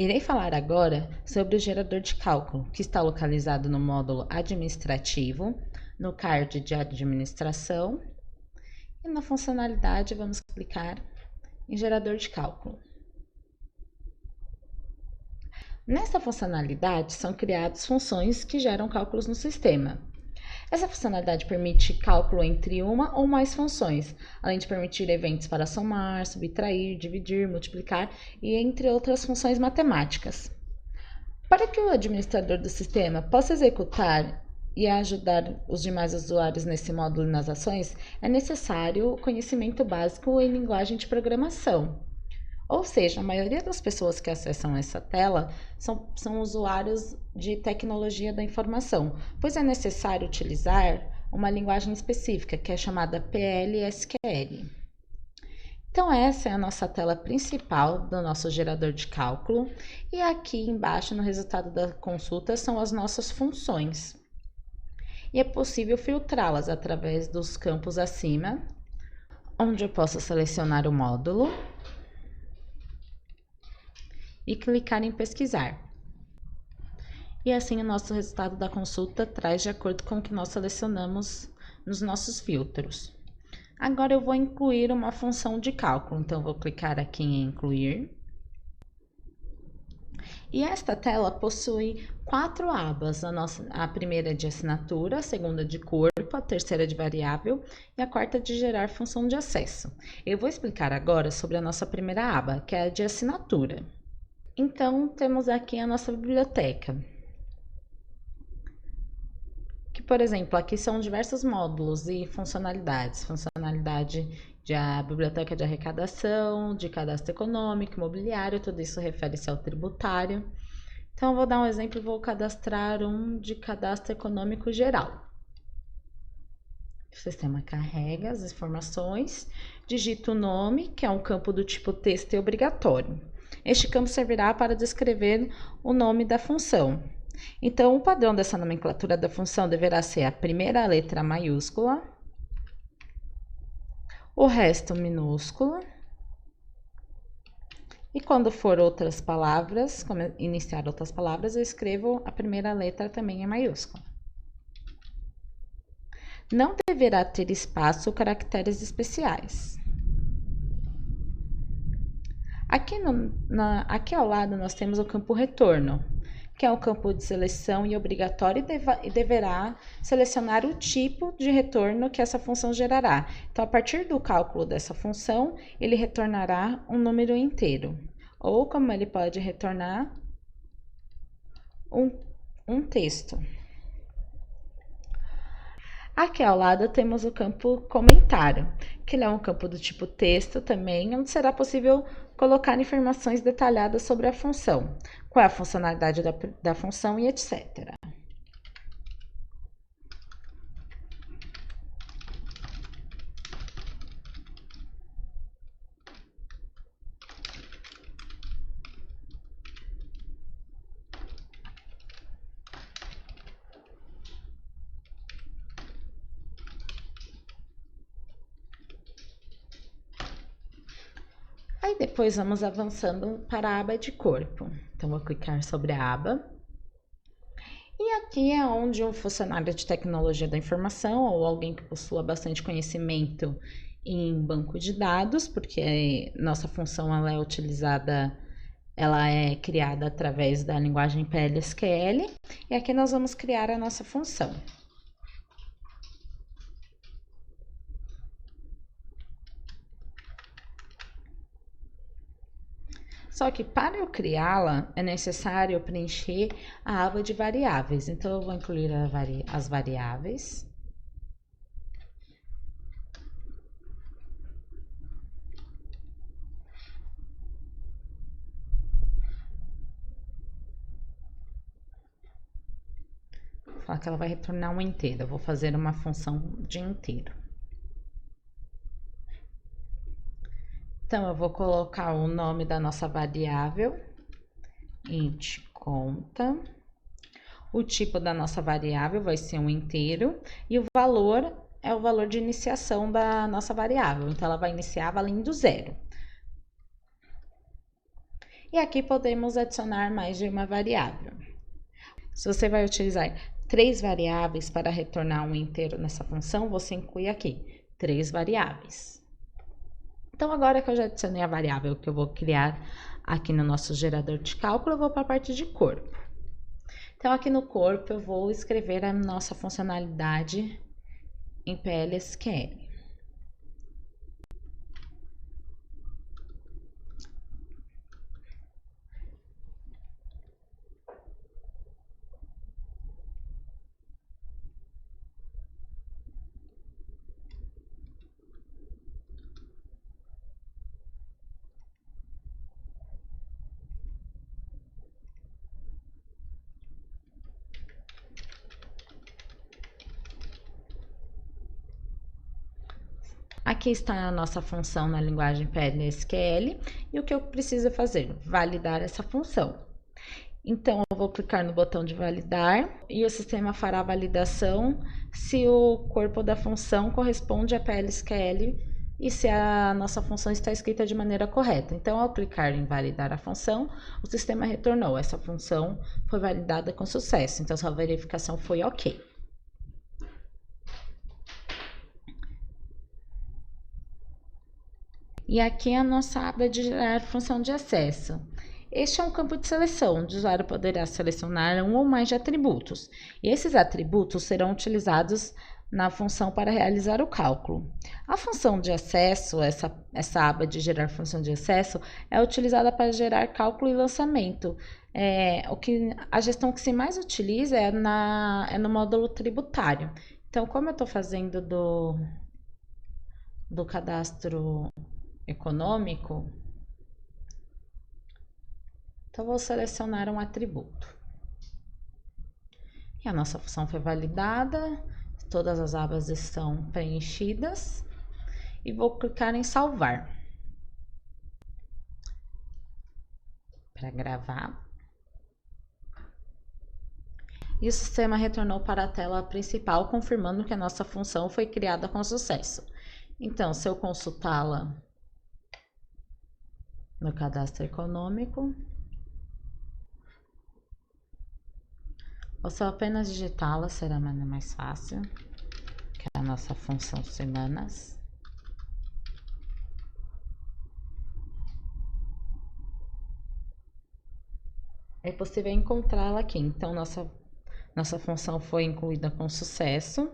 Irei falar agora sobre o gerador de cálculo, que está localizado no módulo administrativo, no card de administração, e na funcionalidade vamos clicar em gerador de cálculo. Nesta funcionalidade são criadas funções que geram cálculos no sistema. Essa funcionalidade permite cálculo entre uma ou mais funções, além de permitir eventos para somar, subtrair, dividir, multiplicar e entre outras funções matemáticas. Para que o administrador do sistema possa executar e ajudar os demais usuários nesse módulo e nas ações, é necessário conhecimento básico em linguagem de programação. Ou seja, a maioria das pessoas que acessam essa tela são usuários de tecnologia da informação, pois é necessário utilizar uma linguagem específica, que é chamada PL/SQL. Então, essa é a nossa tela principal do nosso gerador de cálculo, e aqui embaixo, no resultado da consulta, são as nossas funções. E é possível filtrá-las através dos campos acima, onde eu posso selecionar o módulo e clicar em pesquisar. E assim o nosso resultado da consulta traz de acordo com o que nós selecionamos nos nossos filtros. Agora eu vou incluir uma função de cálculo, então vou clicar aqui em incluir. E esta tela possui 4 abas, a primeira é de assinatura, a segunda de corpo, a terceira de variável e a quarta de gerar função de acesso. Eu vou explicar agora sobre a nossa primeira aba, que é a de assinatura. Então, temos aqui a nossa biblioteca, que, por exemplo, aqui são diversos módulos e funcionalidades. Funcionalidade da biblioteca de arrecadação, de cadastro econômico, imobiliário, tudo isso refere-se ao tributário. Então, eu vou dar um exemplo e vou cadastrar um de cadastro econômico geral. O sistema carrega as informações, digita o nome, que é um campo do tipo texto e obrigatório. Este campo servirá para descrever o nome da função. Então, o padrão dessa nomenclatura da função deverá ser a primeira letra maiúscula, o resto minúsculo, e quando for outras palavras, iniciar outras palavras, eu escrevo a primeira letra também em maiúscula. Não deverá ter espaço ou caracteres especiais. Aqui ao lado nós temos o campo retorno, que é um campo de seleção e obrigatório e deverá selecionar o tipo de retorno que essa função gerará. Então, a partir do cálculo dessa função, ele retornará um número inteiro, ou como ele pode retornar um texto. Aqui ao lado temos o campo comentário, que é um campo do tipo texto também, onde será possível colocar informações detalhadas sobre a função, qual é a funcionalidade da função e etc. Aí depois vamos avançando para a aba de corpo. Então, vou clicar sobre a aba. E aqui é onde um funcionário de tecnologia da informação ou alguém que possua bastante conhecimento em banco de dados, porque nossa função ela é criada através da linguagem PL/SQL, e aqui nós vamos criar a nossa função. Só que para eu criá-la, é necessário preencher a aba de variáveis. Então, eu vou incluir as variáveis. Vou falar que ela vai retornar um inteiro. Eu vou fazer uma função de inteiro. Então, eu vou colocar o nome da nossa variável, int conta. O tipo da nossa variável vai ser um inteiro e o valor é o valor de iniciação da nossa variável. Então, ela vai iniciar valendo 0. E aqui podemos adicionar mais de uma variável. Se você vai utilizar 3 variáveis para retornar um inteiro nessa função, você inclui aqui 3 variáveis. Então, agora que eu já adicionei a variável que eu vou criar aqui no nosso gerador de cálculo, eu vou para a parte de corpo. Então, aqui no corpo, eu vou escrever a nossa funcionalidade em PLSQL. Aqui está a nossa função na linguagem PLSQL e o que eu preciso fazer? Validar essa função. Então, eu vou clicar no botão de validar e o sistema fará a validação se o corpo da função corresponde a PLSQL e se a nossa função está escrita de maneira correta. Então, ao clicar em validar a função, o sistema retornou. Essa função foi validada com sucesso, então sua verificação foi ok. E aqui é a nossa aba de gerar função de acesso. Este é um campo de seleção, onde o usuário poderá selecionar um ou mais de atributos. E esses atributos serão utilizados na função para realizar o cálculo. A função de acesso, essa aba de gerar função de acesso, é utilizada para gerar cálculo e lançamento. A gestão que se mais utiliza é no módulo tributário. Então, como eu estou fazendo do cadastro econômico, então vou selecionar um atributo. E a nossa função foi validada, todas as abas estão preenchidas e vou clicar em salvar para gravar. E o sistema retornou para a tela principal, confirmando que a nossa função foi criada com sucesso. Então, se eu consultá-la no cadastro econômico, ou se eu apenas digitá-la, será mais fácil, que é a nossa função semanas. É possível encontrá-la aqui. Então, nossa função foi incluída com sucesso.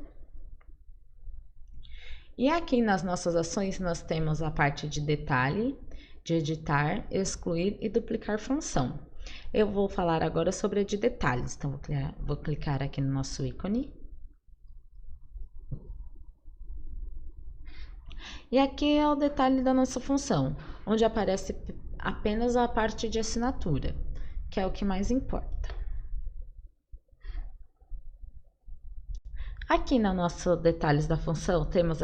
E aqui nas nossas ações, nós temos a parte de detalhe, de editar, excluir e duplicar função. Eu vou falar agora sobre a de detalhes. Então, vou clicar aqui no nosso ícone. E aqui é o detalhe da nossa função, onde aparece apenas a parte de assinatura, que é o que mais importa. Aqui no nosso detalhes da função, temos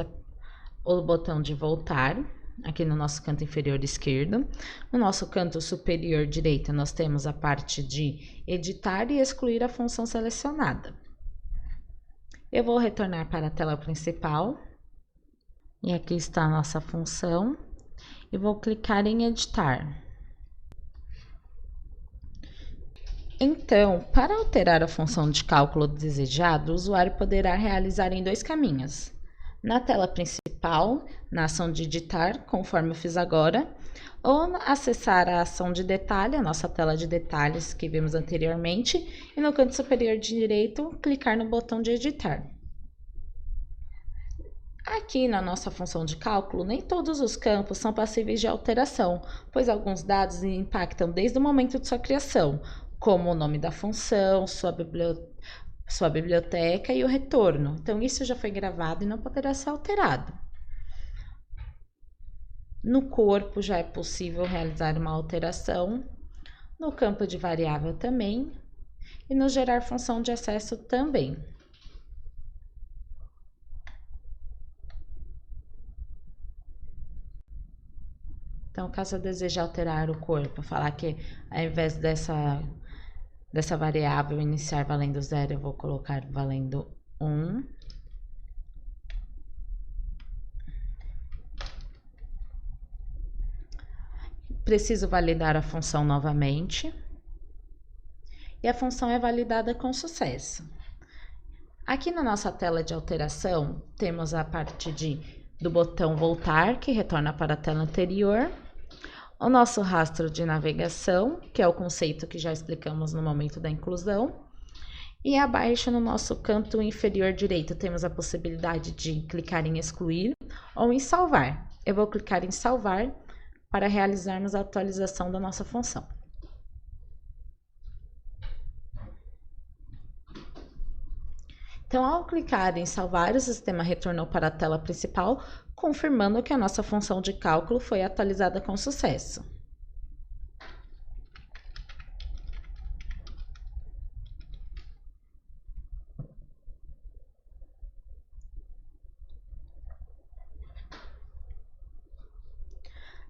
o botão de voltar, aqui no nosso canto inferior esquerdo. No nosso canto superior direito, nós temos a parte de editar e excluir a função selecionada. Eu vou retornar para a tela principal. E aqui está a nossa função. E vou clicar em editar. Então, para alterar a função de cálculo desejado, o usuário poderá realizar em 2 caminhos. Na tela principal, na ação de editar, conforme eu fiz agora, ou acessar a ação de detalhe, a nossa tela de detalhes que vimos anteriormente, e no canto superior direito, clicar no botão de editar. Aqui na nossa função de cálculo, nem todos os campos são passíveis de alteração, pois alguns dados impactam desde o momento de sua criação, como o nome da função, sua biblioteca e o retorno. Então, isso já foi gravado e não poderá ser alterado. No corpo já é possível realizar uma alteração, no campo de variável também, e no gerar função de acesso também. Então, caso eu deseje alterar o corpo, falar que ao invés dessa variável iniciar valendo 0, eu vou colocar valendo 1. preciso validar a função novamente. E a função é validada com sucesso. Aqui na nossa tela de alteração, temos a parte do botão voltar, que retorna para a tela anterior. O nosso rastro de navegação, que é o conceito que já explicamos no momento da inclusão. E abaixo, no nosso canto inferior direito, temos a possibilidade de clicar em excluir ou em salvar. Eu vou clicar em salvar para realizarmos a atualização da nossa função. Então, ao clicar em salvar, o sistema retornou para a tela principal, confirmando que a nossa função de cálculo foi atualizada com sucesso.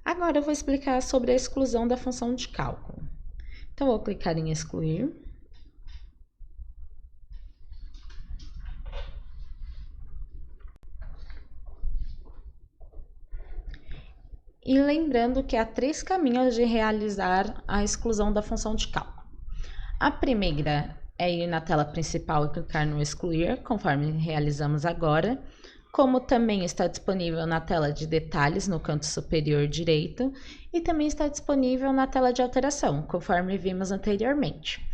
Agora eu vou explicar sobre a exclusão da função de cálculo. Então, vou clicar em excluir. E lembrando que há 3 caminhos de realizar a exclusão da função de cálculo. A primeira é ir na tela principal e clicar no excluir, conforme realizamos agora, como também está disponível na tela de detalhes no canto superior direito e também está disponível na tela de alteração, conforme vimos anteriormente.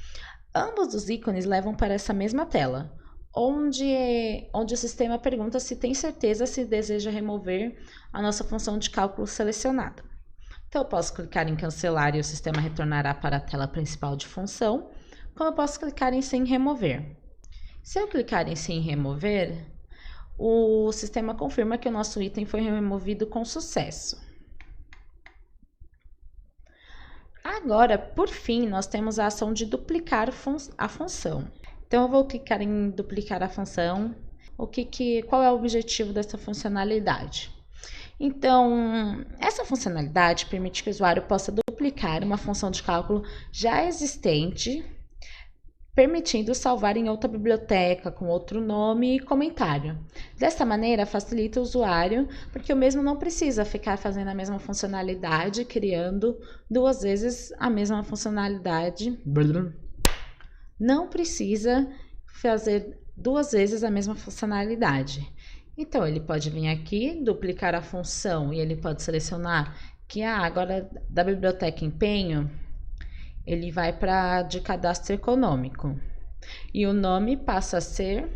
Ambos os ícones levam para essa mesma tela, onde o sistema pergunta se tem certeza se deseja remover a nossa função de cálculo selecionada. Então, eu posso clicar em cancelar e o sistema retornará para a tela principal de função, como eu posso clicar em sem remover. Se eu clicar em sem remover, o sistema confirma que o nosso item foi removido com sucesso. Agora, por fim, nós temos a ação de duplicar a função. Então, eu vou clicar em duplicar a função. Qual é o objetivo dessa funcionalidade? Então, essa funcionalidade permite que o usuário possa duplicar uma função de cálculo já existente, permitindo salvar em outra biblioteca, com outro nome e comentário. Dessa maneira, facilita o usuário, porque o mesmo não precisa ficar fazendo a mesma funcionalidade, criando 2 vezes a mesma funcionalidade. Não precisa fazer 2 vezes a mesma funcionalidade. Então, ele pode vir aqui, duplicar a função, e ele pode selecionar que agora da biblioteca empenho, ele vai para de cadastro econômico. E o nome passa a ser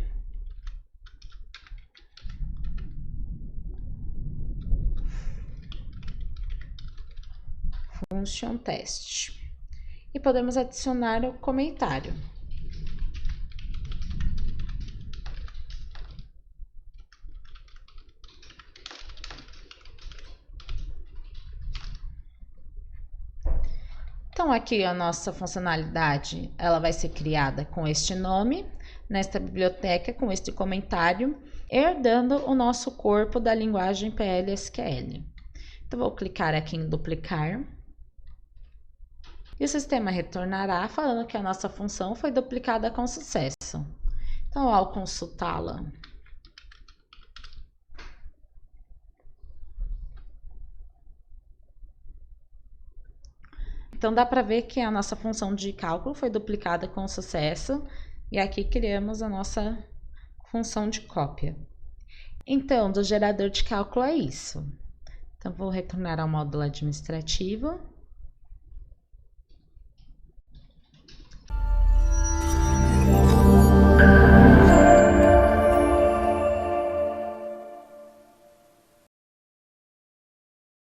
Function Test. E podemos adicionar o comentário. Então, aqui a nossa funcionalidade, ela vai ser criada com este nome, nesta biblioteca, com este comentário, herdando o nosso corpo da linguagem PL/SQL. Então, vou clicar aqui em duplicar. E o sistema retornará falando que a nossa função foi duplicada com sucesso. Então, ao consultá-la, então dá para ver que a nossa função de cálculo foi duplicada com sucesso e aqui criamos a nossa função de cópia. Então, do gerador de cálculo é isso. Então, vou retornar ao módulo administrativo.